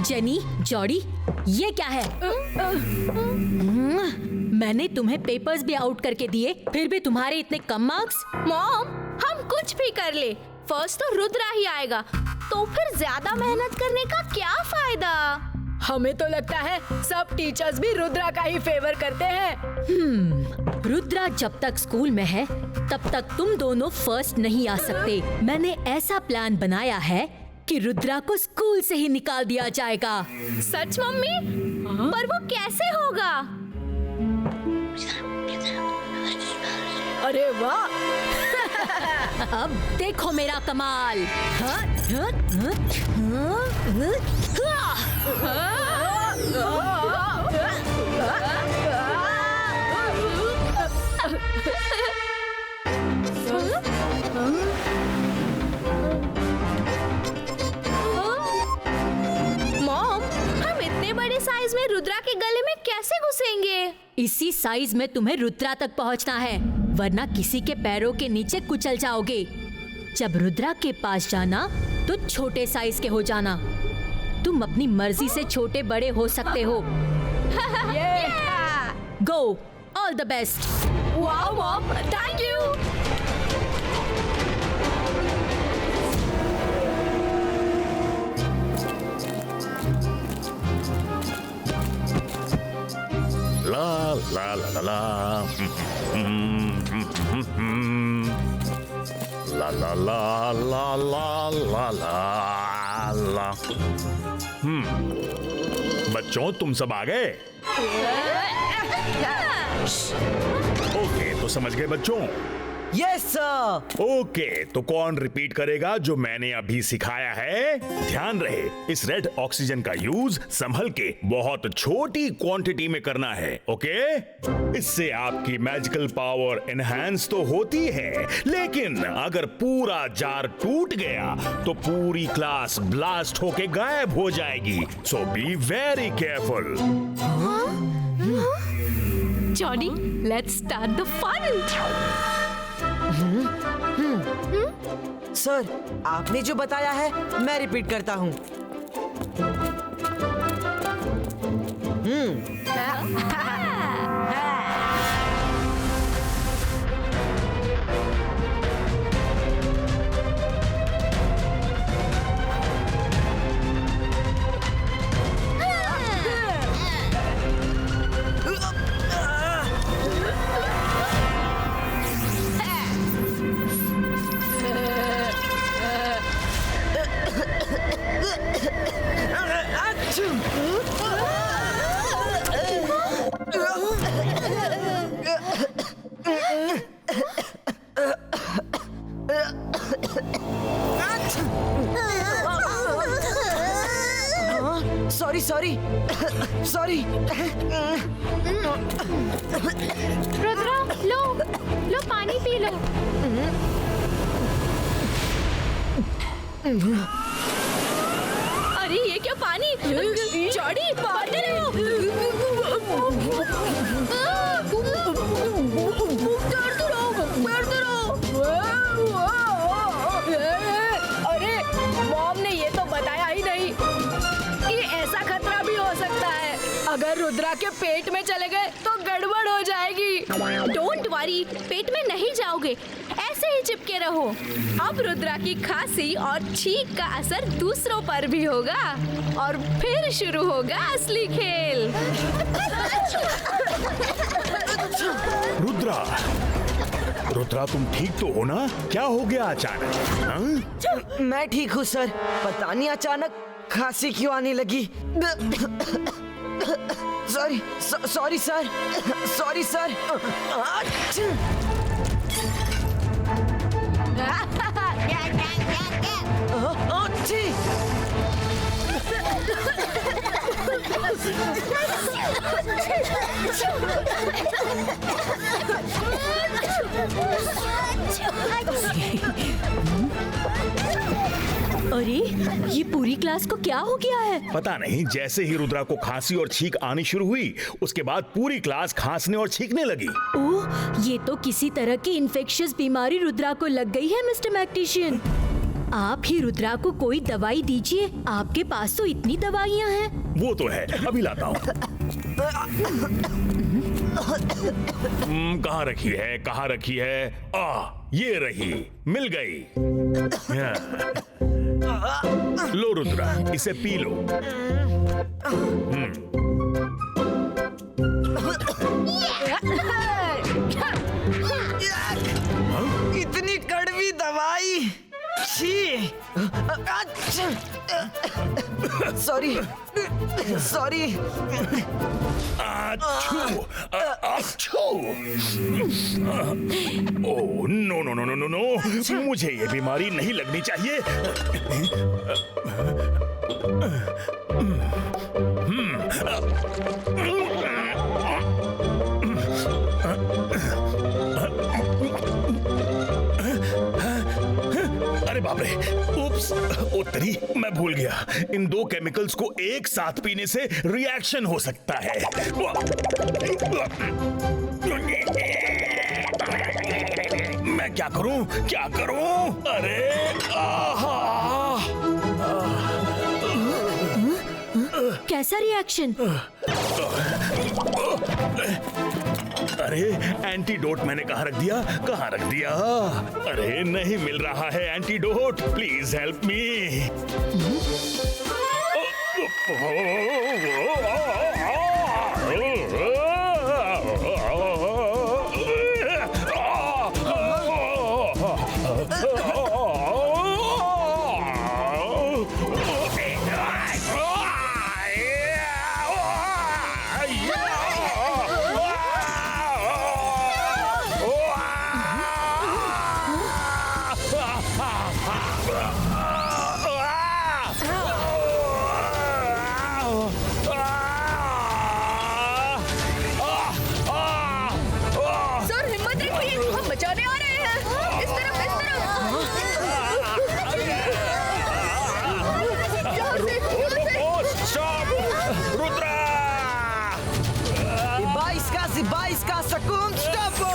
Jenny, Jordi, ये क्या है? मैंने तुम्हें पेपर्स भी आउट करके दिए, फिर भी तुम्हारे इतने कम मार्क्स। मॉम, हम कुछ भी कर ले, फर्स्ट तो रुद्रा ही आएगा, तो फिर ज्यादा मेहनत करने का क्या फायदा? हमें तो लगता है सब टीचर्स भी रुद्रा का ही फेवर करते हैं। रुद्रा जब तक स्कूल में है तब तक तुम दोनों फर्स्ट नहीं आ सकते। मैंने ऐसा प्लान बनाया है कि रुद्रा को स्कूल से ही निकाल दिया जाएगा। सच मम्मी? पर वो कैसे होगा? अरे वाह! अब देखो मेरा कमाल। मॉम, हम इतने बड़े साइज में रुद्रा के गले में कैसे घुसेंगे? इसी साइज में तुम्हें रुद्रा तक पहुंचना है, वरना किसी के पैरों के नीचे कुचल जाओगे। जब रुद्रा के पास जाना तो छोटे साइज के हो जाना। तुम अपनी मर्जी से छोटे बड़े हो सकते हो। Go, all the best. Wow mom, thank you. ला ला ला ला ला ला ला ला ला ला ला ला ला। बच्चों, तुम सब आ गए? ओके, तो समझ गए बच्चों? Yes sir. ओके, तो कौन रिपीट करेगा जो मैंने अभी सिखाया है? ध्यान रहे, इस रेड ऑक्सीजन का यूज संभल के बहुत छोटी क्वांटिटी में करना है। ओके? इससे आपकी मैजिकल पावर एनहांस तो होती है, लेकिन अगर पूरा जार टूट गया तो पूरी क्लास ब्लास्ट होके गायब हो जाएगी। So be very careful. Johnny, let's start the fun. Sir, आपने जो बताया है मैं रिपीट करता हूँ। सॉरी रुद्रा, लो पानी पी लो। अरे ये क्या पानी? जॉनी, पानी लो। अरे मॉम ने ये तो बताया ही नहीं कि ऐसा खतरा भी हो सकता है। अगर रुद्रा के पेट में चले गए तो गड़बड़ हो जाएगी। डोंट वरी, पेट में नहीं जाओगे, ऐसे ही चिपके रहो। अब रुद्रा की खांसी और छींक का असर दूसरों पर भी होगा और फिर शुरू होगा असली खेल। रुद्रा, तुम ठीक तो हो ना? क्या हो गया अचानक? हाँ? मैं ठीक हूँ सर। पता नहीं अचानक खांसी क्यों आने लगी। Sorry sir. अरे, ये पूरी क्लास को क्या हो गया है? पता नहीं, जैसे ही रुद्रा को खांसी और छींक आनी शुरू हुई, उसके बाद पूरी क्लास खांसने और छींकने लगी। ओह, ये तो किसी तरह की इन्फेक्शियस बीमारी रुद्रा को लग गई है मिस्टर मैक्टिशियन। आप ही रुद्रा को कोई दवाई दीजिए, आपके पास तो इतनी दवाइयाँ हैं। वो तो है, अभी लाता हूँ। कहाँ रखी है, कहाँ रखी है? ये रही, मिल गई। लो रुद्रा, इसे पी लो। इतनी कड़वी दवाई। छी। Sorry sorry. Oh no no no no no no, मुझे ये बीमारी नहीं लगनी चाहिए। अरे बाप रे, उप्स, उत्तरी मैं भूल गया। इन दो केमिकल्स को एक साथ पीने से रिएक्शन हो सकता है। मैं क्या करूं, क्या करूं? अरे कैसा रिएक्शन? अरे एंटीडोट मैंने कहाँ रख दिया, कहाँ रख दिया? अरे नहीं मिल रहा है antidote, please help me. Sir हिम्मत रखिए, हम बचाने आ रहे हैं। इस तरफ, इस तरफ। Rudra! Zibaiska, Sakun, Stoppo!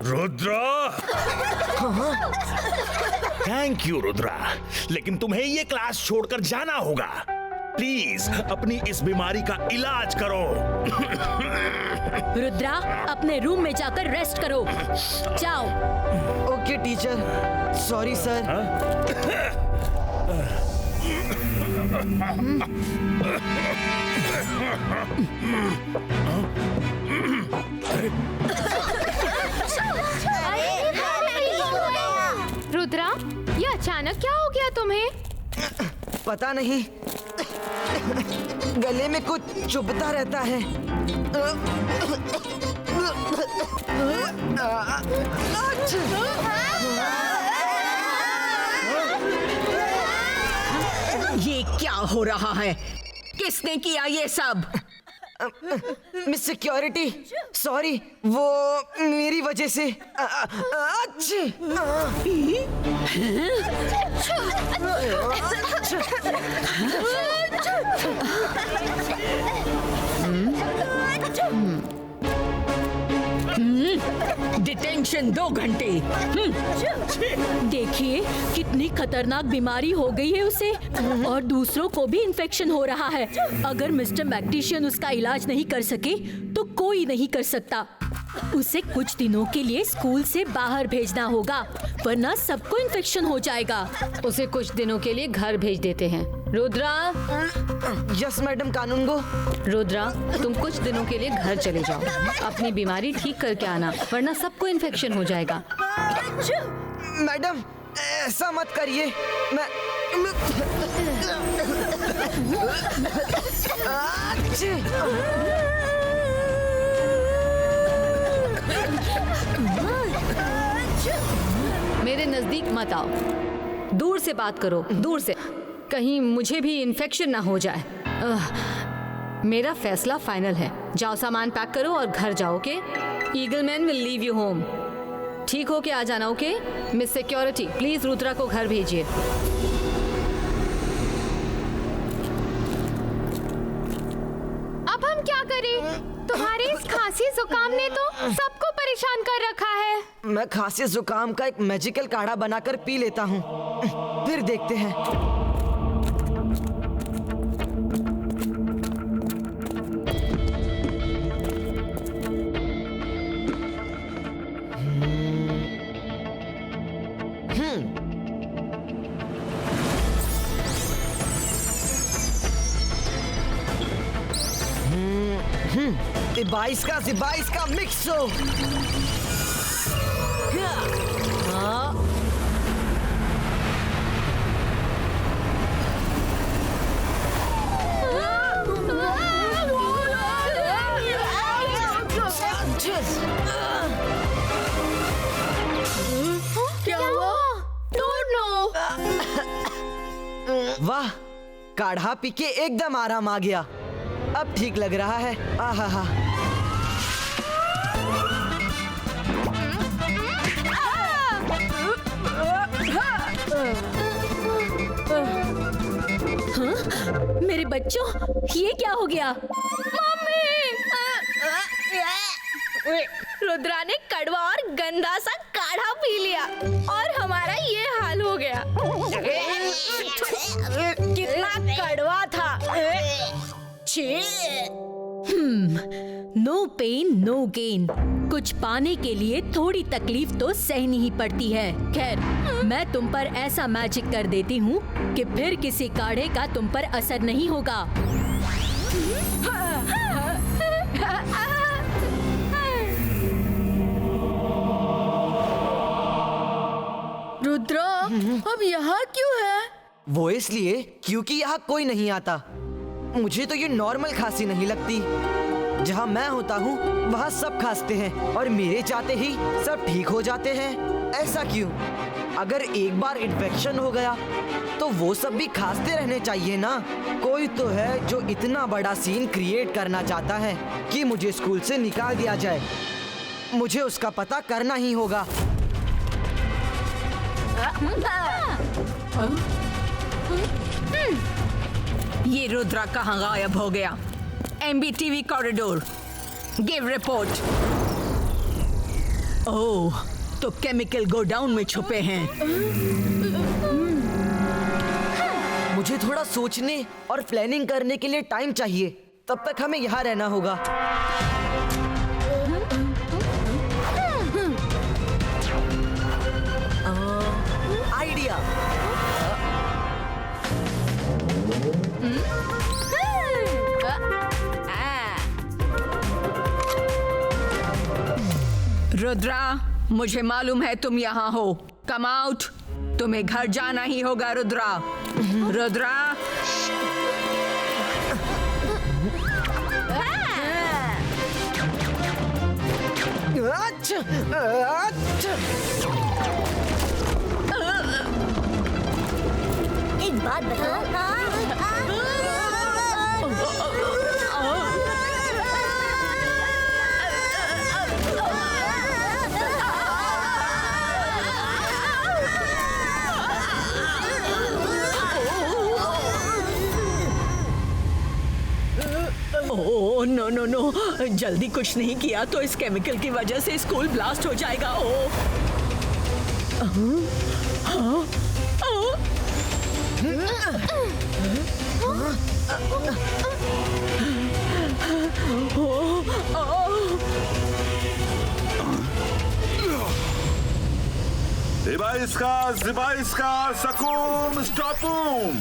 Rudra! Thank you Rudra, लेकिन तुम्हें ये क्लास छोड़कर जाना होगा। प्लीज अपनी इस बीमारी का इलाज करो। रुद्रा, अपने रूम में जाकर रेस्ट करो। जाओ। Okay teacher, sorry sir. Rudra, ये अचानक क्या हो गया तुम्हें? पता नहीं, गले में कुछ चुभता रहता है। ये क्या हो रहा है? किसने किया ये सब? मिस सिक्योरिटी, सॉरी, वो मेरी वजह से। डिटेंशन 2 घंटे। देखिए कितनी खतरनाक बीमारी हो गई है उसे, और दूसरों को भी इन्फेक्शन हो रहा है। अगर मिस्टर मैग्नेशियन उसका इलाज नहीं कर सके तो कोई नहीं कर सकता। उसे कुछ दिनों के लिए स्कूल से बाहर भेजना होगा, वरना सबको इन्फेक्शन हो जाएगा। उसे कुछ दिनों के लिए घर भेज देते हैं। रुद्रा, यस मैडम कानूनगो। रुद्रा, तुम कुछ दिनों के लिए घर चले जाओ, अपनी बीमारी ठीक करके आना, वरना सबको इन्फेक्शन हो जाएगा। मैडम ऐसा मत करिए, मैं मेरे नजदीक मत आओ, दूर से बात करो, दूर से, कहीं मुझे भी इन्फेक्शन ना हो जाए। मेरा फैसला फाइनल है। जाओ, सामान पैक करो और घर जाओ। Okay? Eagle man will leave you home. ठीक हो के आ जाना। Okay? Miss security, please Rudra को घर भेजिए। तुम्हारी इस खांसी जुकाम ने तो सबको परेशान कर रखा है। मैं खांसी जुकाम का एक मैजिकल काढ़ा बनाकर पी लेता हूँ, फिर देखते हैं। बाईस का मिक्स हो। क्या हुआ? वाह, काढ़ा पी के एकदम आराम आ गया। अब ठीक लग रहा है। आहा। मेरे बच्चों, ये क्या हो गया? रुद्रा ने कड़वा और गंदा सा काढ़ा पी लिया और हमारा ये हाल हो गया। कितना कड़वा था। No pain no gain. कुछ पाने के लिए थोड़ी तकलीफ तो सहनी ही पड़ती है। खैर, मैं तुम पर ऐसा मैजिक कर देती हूँ कि फिर किसी काढ़े का तुम पर असर नहीं होगा। रुद्रा, अब यहाँ क्यों है? वो इसलिए क्योंकि यहाँ कोई नहीं आता। मुझे तो ये नॉर्मल खांसी नहीं लगती। जहाँ मैं होता हूँ वहाँ सब खांसते हैं और मेरे चाहते ही सब ठीक हो जाते हैं। ऐसा क्यों? अगर एक बार इन्फेक्शन हो गया तो वो सब भी खांसते रहने चाहिए ना। कोई तो है जो इतना बड़ा सीन क्रिएट करना चाहता है कि मुझे स्कूल से निकाल दिया जाए। मुझे उसका पता करना ही होगा। ये रुद्रा कहाँ गायब हो गया? MBTV corridor, give report. Oh, तो केमिकल गोडाउन में छुपे हैं। मुझे थोड़ा सोचने और प्लानिंग करने के लिए टाइम चाहिए। तब तक हमें यहाँ रहना होगा। आइडिया। रुद्रा, मुझे मालूम है तुम यहाँ हो। Come out. तुम्हें घर जाना ही होगा रुद्रा। रुद्रा, एक बात बताओ। ओह नो नो नो, जल्दी कुछ नहीं किया तो इस केमिकल की वजह से स्कूल ब्लास्ट हो जाएगा। Zibaiska, Sakum, Stopum!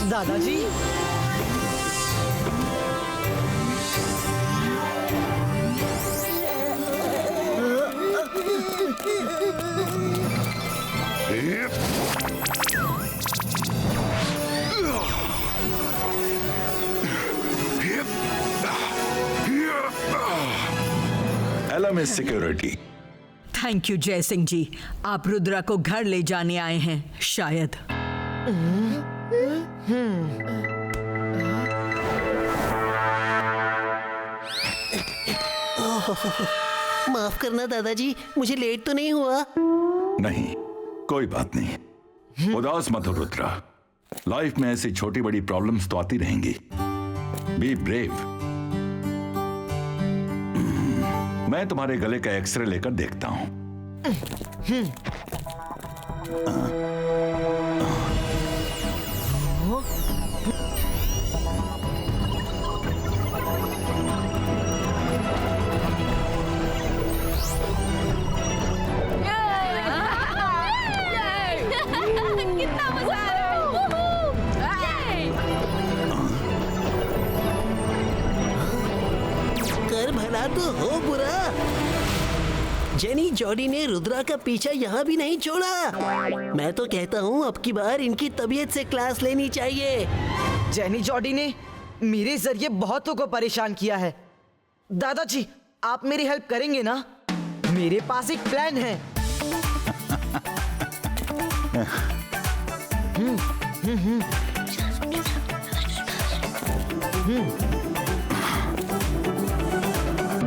दादाजी, LMS Security. थैंक यू जय सिंह जी, आप रुद्रा को घर ले जाने आए हैं शायद। माफ करना दादाजी, मुझे लेट तो नहीं हुआ? नहीं, कोई बात नहीं। उदास मत हो रुद्रा। लाइफ में ऐसी छोटी बड़ी प्रॉब्लम्स तो आती रहेंगी। Be brave. मैं तुम्हारे गले का एक्सरे लेकर देखता हूं। कितना मजा आ रहा है। कर भला तो हो बुरा। जेनी जॉडी ने रुद्रा का पीछा यहाँ भी नहीं छोड़ा। मैं तो कहता हूँ अब की बार इनकी तबीयत से क्लास लेनी चाहिए। जेनी जॉडी ने मेरे जरिए बहुतों को परेशान किया है। दादाजी, आप मेरी हेल्प करेंगे ना? मेरे पास एक प्लान है।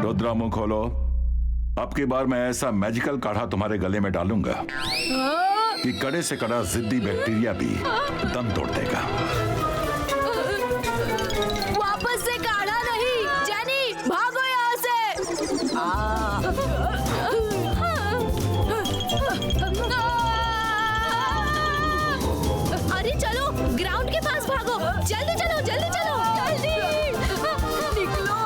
रुद्रा मुंह खोलो। अब की बार मैं ऐसा मैजिकल काढ़ा तुम्हारे गले में डालूंगा कि कड़े से कड़ा जिद्दी बैक्टीरिया भी दम तोड़ देगा। वापस से काढ़ा नहीं, जेनी भागो यहाँ से। अरे चलो ग्राउंड के पास भागो, जल्दी चलो जल्दी चलो जल्दी निकलो।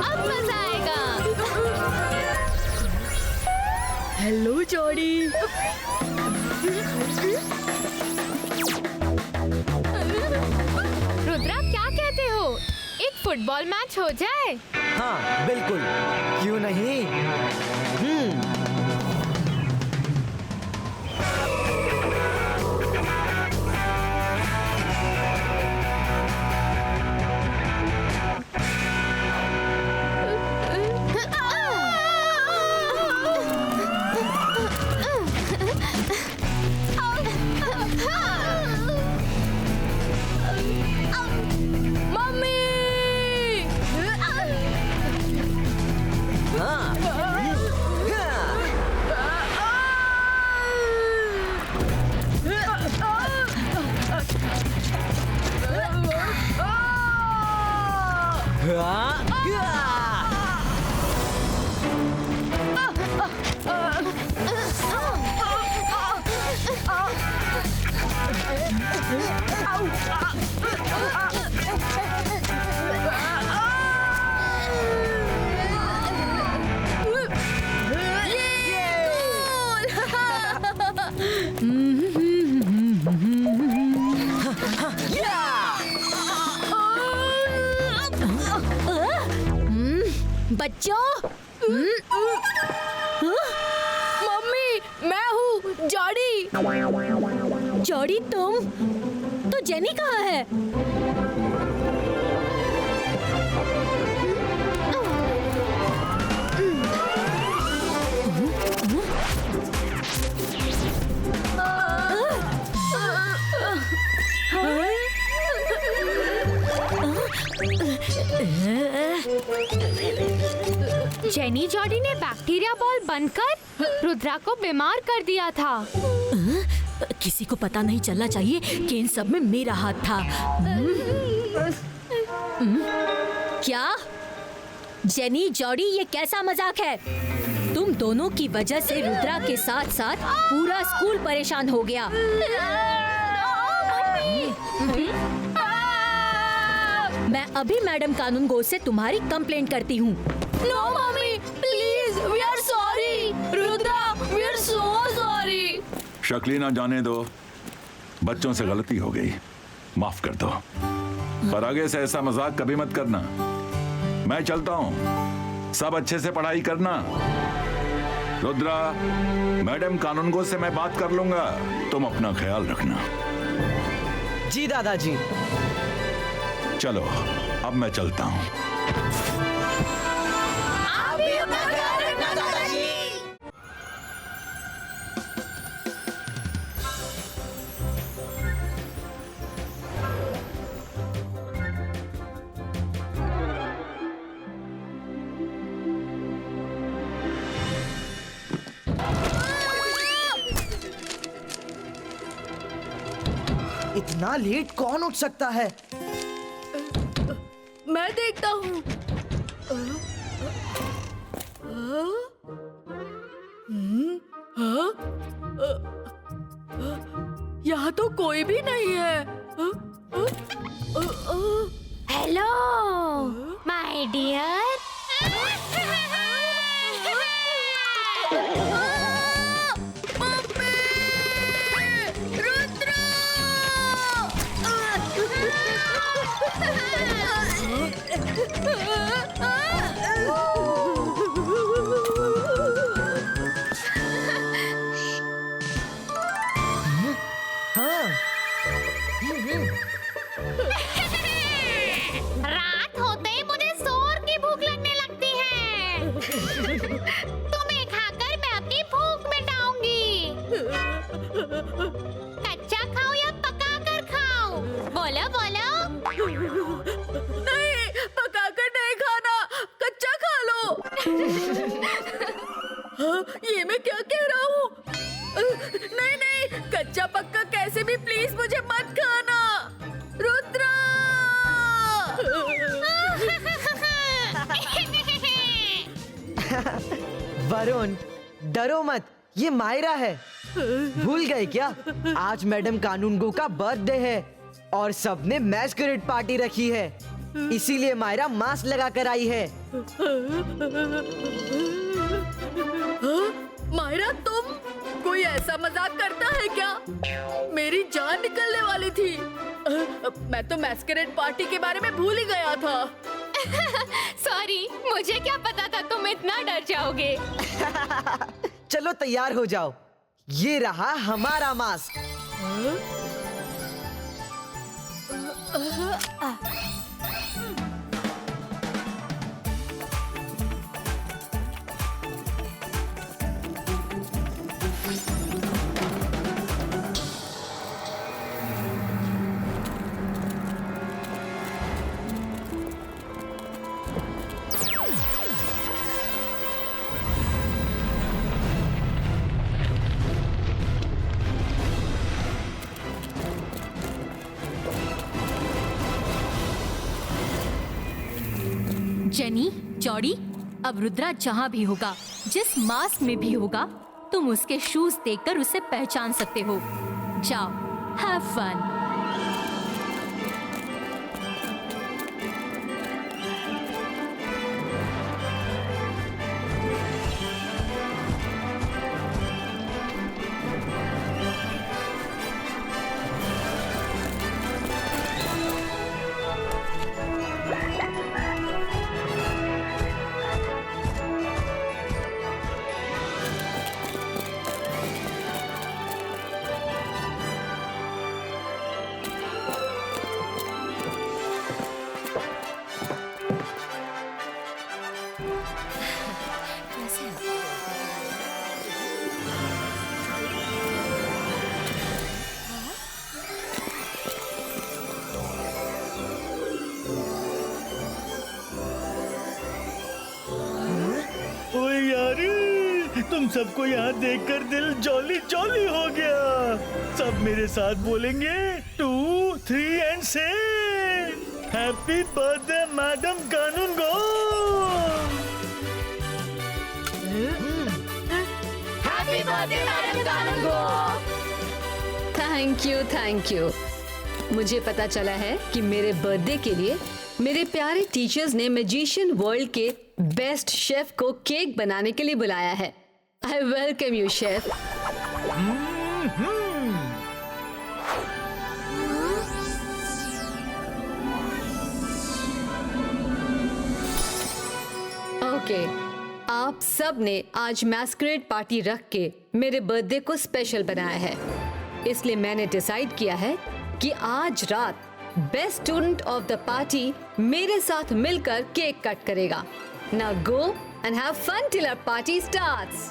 अब मजा आएगा। Hello Jordi. रुद्रा क्या कहते हो, एक फुटबॉल मैच हो जाए? हाँ बिल्कुल, क्यों नहीं। बच्चों, मम्मी, मैं हूँ जॉडी। जॉडी तुम? तो जेनी कहाँ है? जेनी जॉडी ने बैक्टीरिया बॉल बनकर रुद्रा को बीमार कर दिया था। किसी को पता नहीं चलना चाहिए कि इन सब में मेरा हाथ था। क्या जेनी जॉडी, ये कैसा मजाक है? तुम दोनों की वजह से रुद्रा के साथ साथ पूरा स्कूल परेशान हो गया। मैं अभी मैडम कानूनगो से तुम्हारी कंप्लेंट करती हूँ। No mummy, please, we are sorry. Rudra, we are so sorry. शक्ली ना जाने दो, बच्चों से गलती हो गई, माफ कर दो। पर आगे से ऐसा मजाक कभी मत करना। मैं चलता हूँ, सब अच्छे से पढ़ाई करना। रुद्रा, मैडम कानूनगो से मैं बात कर लूंगा, तुम अपना ख्याल रखना। जी दादाजी। चलो अब मैं चलता हूँ। इतना लेट कौन उठ सकता है? मैं देखता हूँ। यहाँ तो कोई भी नहीं है। Hello my dear. रात होते ही मुझे जोर की भूख लगने लगती है। तुम्हें खाकर मैं अपनी भूख मिटाऊंगी। कच्चा खाओ या पका कर खाओ? बोलो बोलो। नहीं, पकाकर नहीं खाना, कच्चा खा लो। हाँ, ये मैं क्या कह रहा हूँ? नहीं नहीं, कच्चा पक्का कैसे भी प्लीज मुझे मत खाना। रुद्रा! वरुण, डरो मत, ये मायरा है। भूल गए क्या? आज मैडम कानूनगो का बर्थडे है और सबने मैस्करेड पार्टी रखी है, इसीलिए मायरा मास्क लगा कर आई है। मायरा, तुम? कोई ऐसा मजाक करता है क्या? मेरी जान निकलने वाली थी। मैं तो मैस्करेड पार्टी के बारे में भूल ही गया था। सॉरी, मुझे क्या पता था तुम इतना डर जाओगे। चलो तैयार हो जाओ, ये रहा हमारा मास्क। जेनी, जॉडी, अब रुद्रा जहाँ भी होगा, जिस मास्क में भी होगा, तुम उसके शूज देखकर उसे पहचान सकते हो। जाओ, हैव फन। ओए यार, तुम सबको यहाँ देखकर दिल जॉली जॉली हो गया। सब मेरे साथ बोलेंगे 2, 3 एंड से happy birthday madam Kanungo. Happy birthday madam Kanungo. Thank you. मुझे पता चला है कि मेरे बर्थडे के लिए मेरे प्यारे टीचर्स ने मैजिशियन वर्ल्ड के बेस्ट शेफ को केक बनाने के लिए बुलाया है। I welcome you chef. Okay, आप सब ने आज मैस्करेड पार्टी रख के मेरे बर्थडे को स्पेशल बनाया है, इसलिए मैंने डिसाइड किया है कि आज रात best student of the party मेरे साथ मिलकर केक कट करेगा। Now go and have fun till our party starts.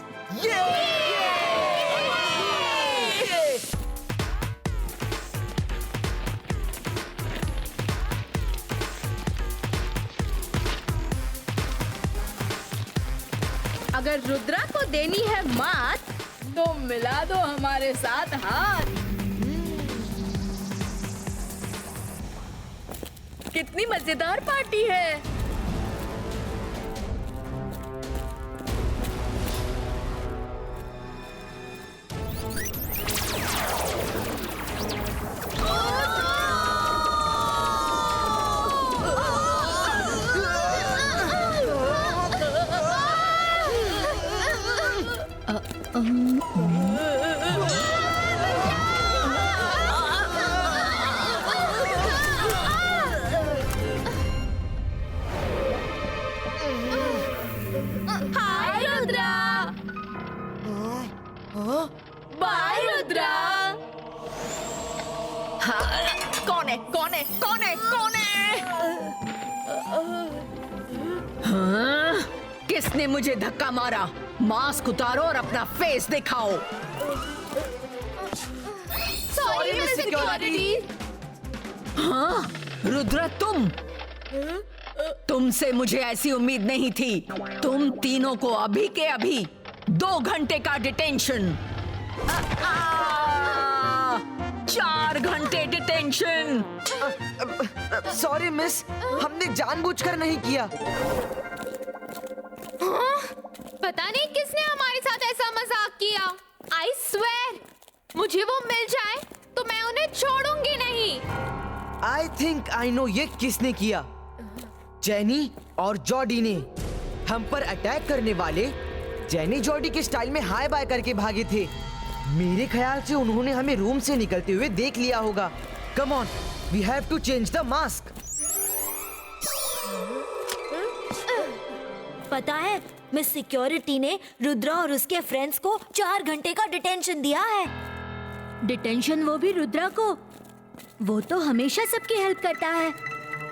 अगर रुद्रा को देनी है मात, तो मिला दो हमारे साथ हाथ। कितनी मजेदार पार्टी है। हाय रुद्रा। बाय रुद्रा। कौन है कौन है कौन है कौन है? हाँ? किसने मुझे धक्का मारा? मास्क उतारो और अपना फेस दिखाओ। Sorry miss security. हाँ रुद्रा, तुमसे मुझे ऐसी उम्मीद नहीं थी। तुम तीनों को अभी के अभी 2 घंटे का डिटेंशन। 4 घंटे डिटेंशन। सॉरी मिस, हमने जानबूझकर नहीं किया। पता नहीं किसने हमारे साथ ऐसा मजाक किया। आई स्वेर, मुझे वो मिल जाए तो मैं उन्हें छोड़ूंगी नहीं। आई थिंक आई नो ये किसने किया। जेनी और जॉडी ने। हम पर अटैक करने वाले जेनी जॉडी के स्टाइल में हाय बाय करके भागे थे। मेरे ख्याल से उन्होंने हमें रूम से निकलते हुए देख लिया होगा। Come on, we have to change the mask. पता है, मिस सिक्योरिटी ने रुद्रा और उसके फ्रेंड्स को 4 घंटे का डिटेंशन दिया है। डिटेंशन वो भी रुद्रा को। वो तो हमेशा सबकी हेल्प करता है,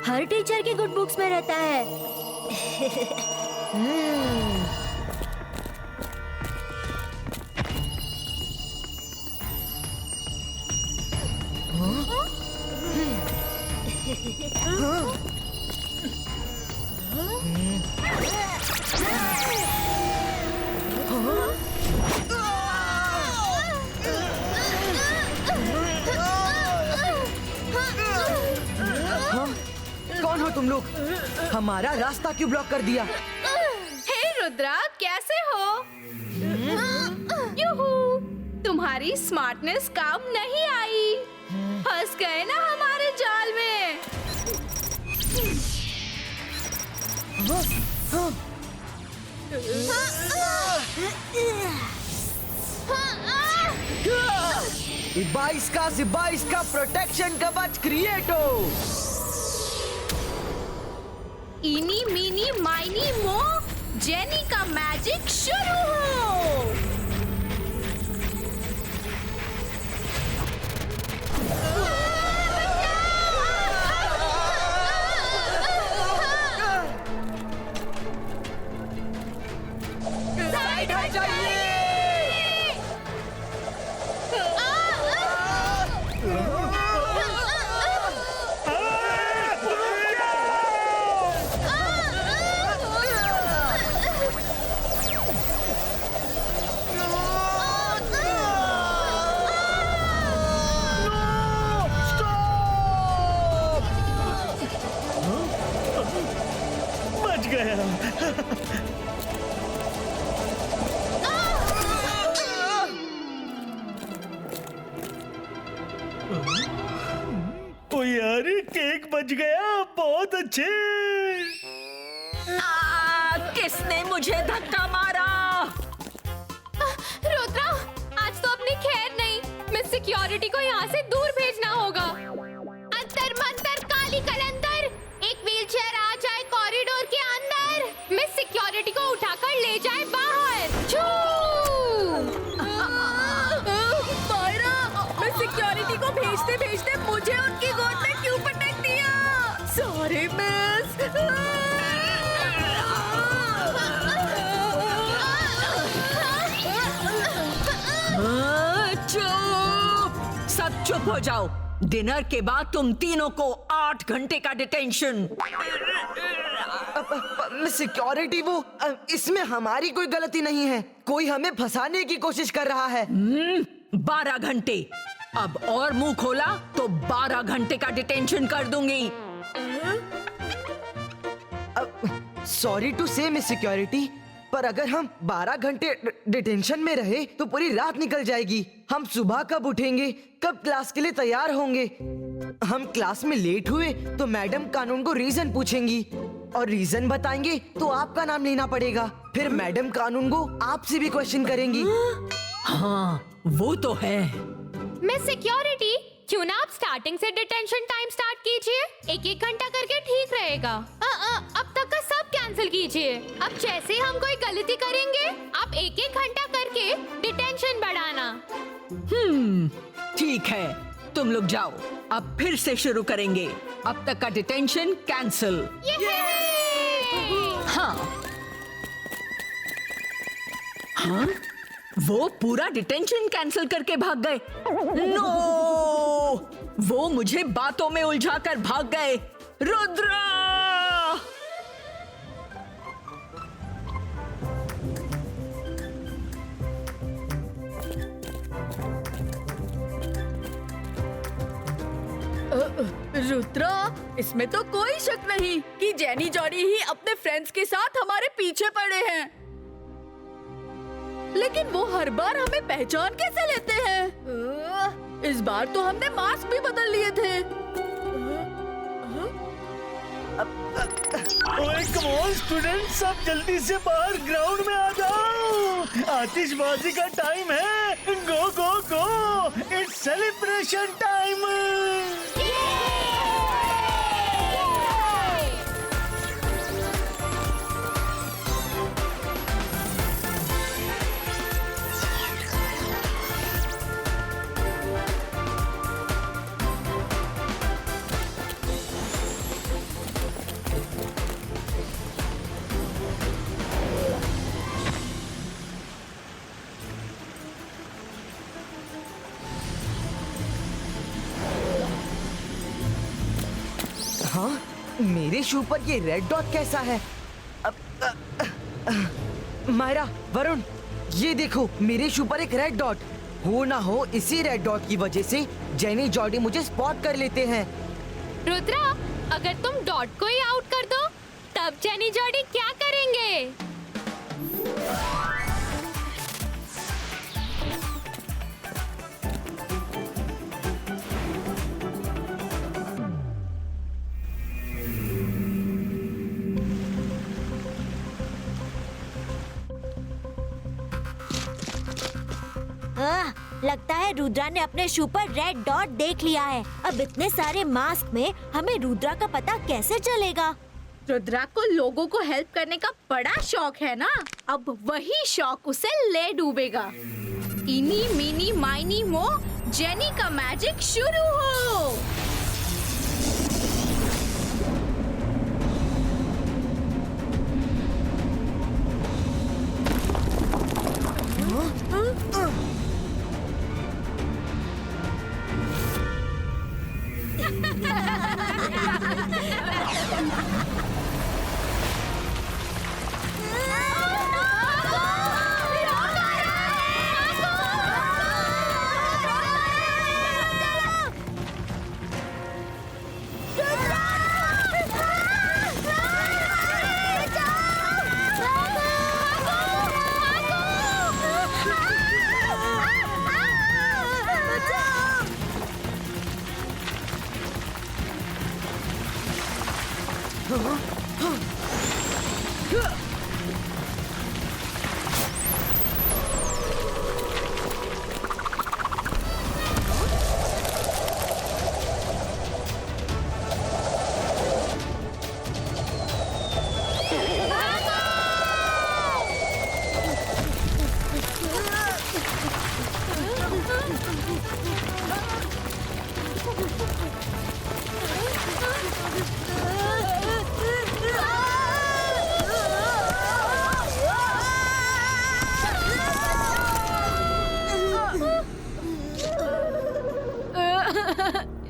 हर टीचर के गुड बुक्स में रहता है। कौन हो तुम लोग? हमारा रास्ता क्यों ब्लॉक कर दिया? हे रुद्रा, कैसे हो? यूहू, तुम्हारी स्मार्टनेस काम नहीं आई। फंस गए ना हमारे जाल में। इबाइस का प्रोटेक्शन कवच क्रिएट हो। इनी मीनी माइनी मो, जेनी का मैजिक शुरू हो। साइड हो जाइए। बच गया। ओ यार, केक बच गया। बहुत अच्छे। किसने मुझे धक्का मारा? रुद्रा, आज तो अपनी खैर नहीं। मिस सिक्योरिटी को यहाँ से दूर भेजना होगा। अंतर मंतर काली कलंदर, एक व्हीलचेयर आ जाए कॉरिडोर के अंदर। मिस सिक्योरिटी को उठाकर ले जाए बाहर। मिस सिक्योरिटी को भेजते भेजते मुझे उनकी गोद में क्यों पटक दिया? Sorry miss. चुप, सब चुप हो जाओ। डिनर के बाद तुम तीनों को 8 घंटे का डिटेंशन। सिक्योरिटी वो इसमें हमारी कोई गलती नहीं है। कोई हमें फंसाने की कोशिश कर रहा है। 12 घंटे। अब और मुंह खोला तो 12 घंटे का डिटेंशन कर दूंगी। सॉरी टू से मिस सिक्योरिटी, पर अगर हम 12 घंटे डिटेंशन में रहे तो पूरी रात निकल जाएगी। हम सुबह कब उठेंगे, कब क्लास के लिए तैयार होंगे? हम क्लास में लेट हुए तो मैडम कानून को रीजन पूछेंगी, और रीजन बताएंगे तो आपका नाम लेना पड़ेगा। फिर मैडम कानून को आपसे भी क्वेश्चन करेंगी। हाँ, वो तो है। मिस सिक्योरिटी, क्यों ना आप स्टार्टिंग से डिटेंशन टाइम स्टार्ट कीजिए। 1-1 घंटा करके ठीक रहेगा। अब तक का सब कैंसिल कीजिए। अब जैसे ही हम कोई गलती करेंगे, आप 1-1 घंटा करके डिटेंशन बढ़ाना। ठीक है, तुम लोग जाओ। अब फिर से शुरू करेंगे। अब तक का डिटेंशन कैंसिल। हाँ, वो पूरा डिटेंशन कैंसिल करके भाग गए। नो, वो मुझे बातों में उलझाकर भाग गए। रुद्रा! रुद्रा, इसमें तो कोई शक नहीं कि जेनी जॉनी ही अपने फ्रेंड्स के साथ हमारे पीछे पड़े हैं। लेकिन वो हर बार हमें पहचान कैसे लेते हैं? इस बार तो हमने मास्क भी बदल लिए थे। ओए कम ऑन स्टूडेंट, सब जल्दी से बाहर ग्राउंड में आ जाओ। आतिशबाजी का टाइम है। गो गो गो, इट्स सेलिब्रेशन टाइम। हाँ, मेरे शू पर ये रेड डॉट कैसा है? मायरा, वरुण, ये देखो, मेरे शू पर एक रेड डॉट। हो ना हो इसी रेड डॉट की वजह से जेनी जॉर्डी मुझे स्पॉट कर लेते हैं। रुद्रा, अगर तुम डॉट को ही आउट कर दो, तब जेनी जॉर्डी क्या करेंगे? लगता है रुद्रा ने अपने शू पर रेड डॉट देख लिया है। अब इतने सारे मास्क में हमें रुद्रा का पता कैसे चलेगा? रुद्रा को लोगों को हेल्प करने का बड़ा शौक है ना, अब वही शौक उसे ले डूबेगा। इनी मीनी माइनी मो, जेनी का मैजिक शुरू हो।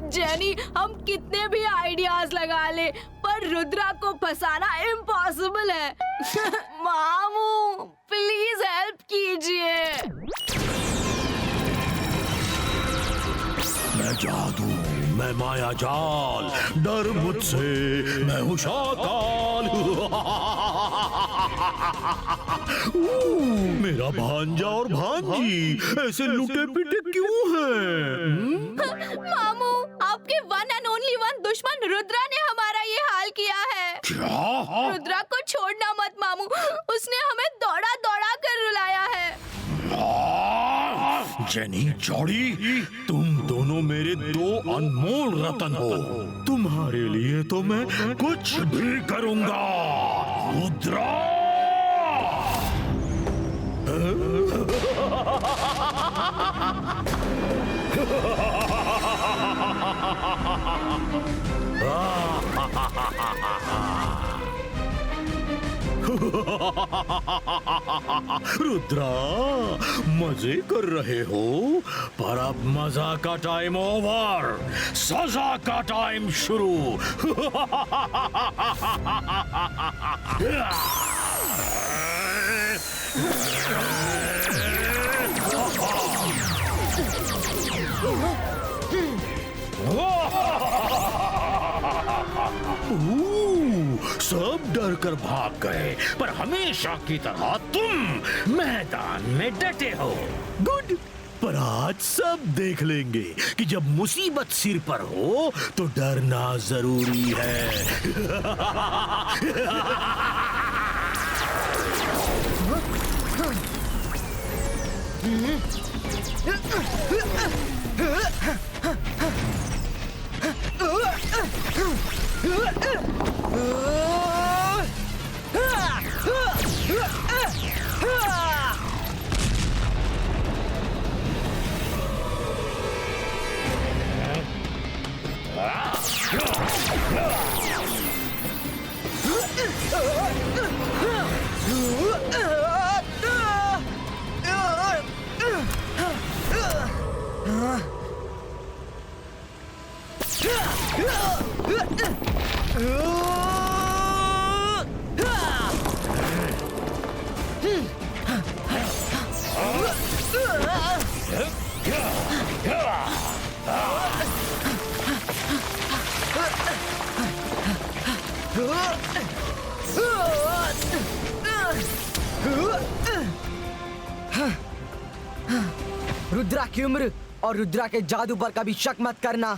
जेनी, हम कितने भी आइडियाज लगा ले, पर रुद्रा को फंसाना इम्पॉसिबल है। मामू, प्लीज हेल्प कीजिए। मैं जादू, मैं माया जाल, डर मुझसे, मैं हूँ शाकाल। मेरा भांजा और भांजी ऐसे लुटे पिटे क्यों हैं? मामू, आपके वन एंड ओनली वन दुश्मन रुद्रा ने हमारा ये हाल किया है। क्या? रुद्रा को छोड़ना मत मामू, उसने हमें दौड़ा दौड़ा कर रुलाया है। जेनी जॉडी, तुम दोनों मेरे दो अनमोल रतन हो। तुम्हारे लिए तो मैं कुछ भी करूंगा। रुद्रा! रुद्रा, मजे कर रहे हो, पर अब मजा का टाइम ओवर, सजा का टाइम शुरू। सब डर कर भाग गए, पर हमेशा की तरह तुम मैदान में डटे हो। गुड, पर आज सब देख लेंगे कि जब मुसीबत सिर पर हो तो डरना जरूरी है। रुद्रा की उम्र और रुद्रा के जादू पर कभी शक मत करना।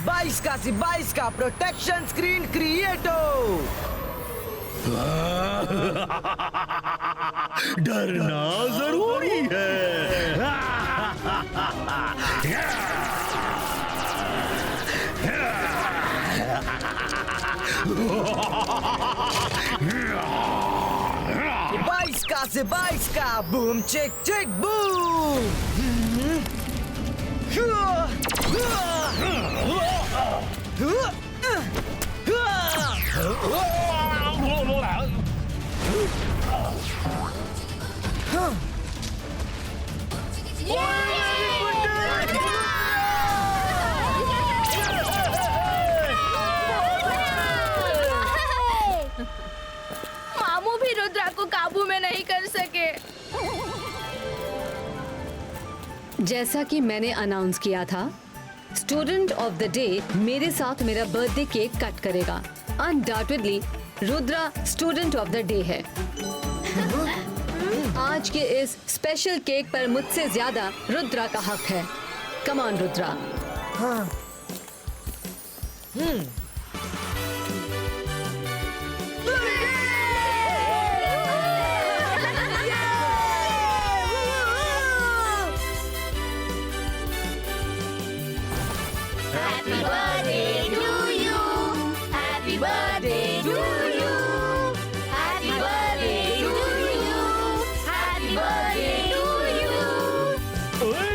22 का प्रोटेक्शन स्क्रीन क्रिएटो। डरना जरूरी है। बाईस का बूम चिक चिक बूम। मामू भी रुद्रा को काबू में नहीं कर सके। जैसा कि मैंने अनाउंस किया था, स्टूडेंट ऑफ द डे मेरे साथ मेरा बर्थडे केक कट करेगा। Undoubtedly Rudra student of the day है। आज के इस स्पेशल केक पर मुझसे ज्यादा रुद्रा का हक है। Come on Rudra. हाँ। Happy birthday to you. Happy birthday to you. Happy birthday to you. Happy birthday to you. ओए!